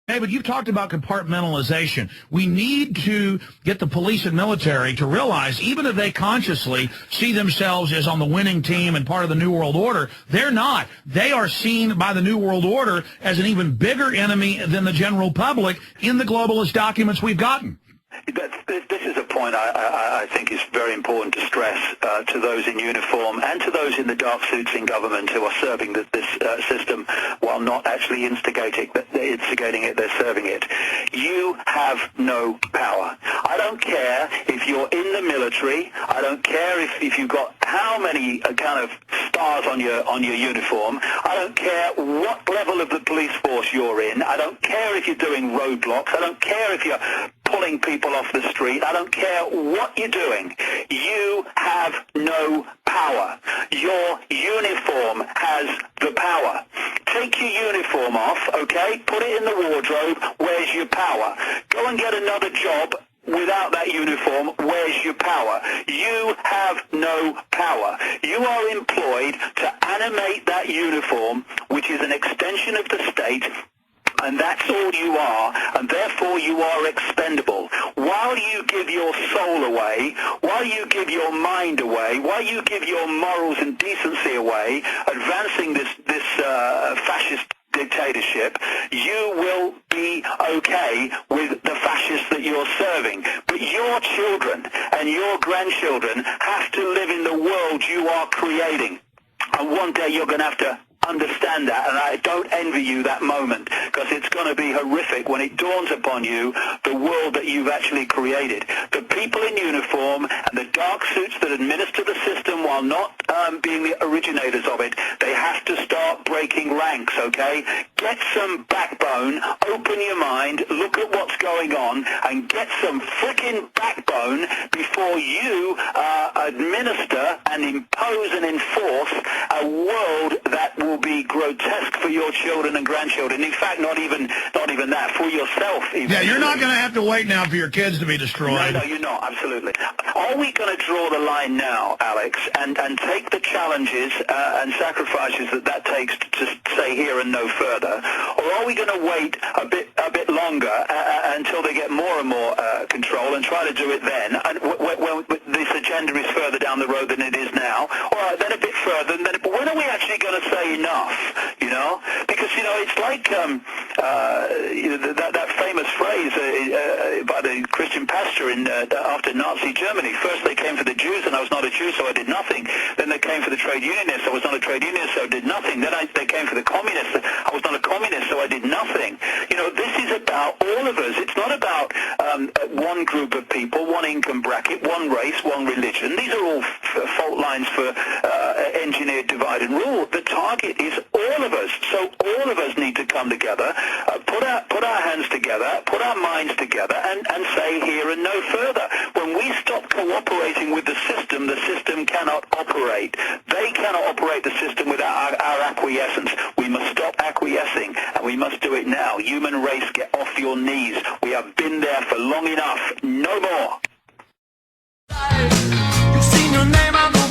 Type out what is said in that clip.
David, you've talked about compartmentalization. We need to get the police and military to realize, even if they consciously see themselves as on the winning team and part of the New World Order, they're not. They are seen by the New World Order as an even bigger enemy than the general public in the globalist documents we've gotten. This is a point I think is very important to stress to those in uniform and to those in the dark suits in government who are serving this system while not actually instigating it, they're serving it. You have no power. I don't care if you're in the military. I don't care if you've got how many kind of stars on your uniform. I don't care what level of the police force you're in. I don't care if you're doing roadblocks. I don't care if you're pulling people off the street. I don't care what you're doing. You have no power. Your uniform has the power. Take your uniform off, okay? Put it in the wardrobe. Where's your power? Go and get another job without that uniform. Where's your power? You have no power. You are employed to animate that uniform, which is an extension of the state, and that's all you are, and therefore you are expendable. While you give your soul away, while you give your mind away, while you give your morals and decency away, advancing this fascist dictatorship, you will be okay with the fascists that you're serving. But your children and your grandchildren have to live in the world you are creating. And one day you're going to have to understand that, and I don't envy you that moment, because it's going to be horrific when it dawns upon you the world that you've actually created. The people in uniform and the dark suits that administer the system while not being the originators of it, they have to start breaking ranks, okay? Get some backbone, open your mind, look at what's going on, and get some freaking backbone before you administer and impose and enforce a world that will be grotesque for your children and grandchildren. In fact, not even that, for yourself. Eventually. Yeah, you're not going to have to wait now for your kids to be destroyed. No, you're not, absolutely. Are we going to draw the line now, Alex, and take the challenges and sacrifices that takes to stay here and no further, or are we going to wait a bit longer until they get more and more control and try to do it then, and when this agenda is further down the road than it is now? All right, then a bit further, and then, but when are we actually going to say enough, you know? Because, you know, it's like that famous phrase by the Christian pastor after Nazi Germany. First they came for the Jews, and I was not a Jew, so I did nothing. Then they came for the trade unionists. I was not a trade unionist, so I did nothing. Then they came for the communists. I was not a communist, so I did nothing. You know, this is about all of us. It's not about one group of people, one income bracket, one race, one religion. These are all fault lines for engineered divide and rule. The target is all of us. So all of us need to come together, put our hands together, put our minds together, and say here and no further. When we stop cooperating with the system cannot operate. They cannot operate the system without our acquiescence. We must stop acquiescing, and we must do it now. Human race, get off your knees. We have been there for long enough. No more. You've seen your name on the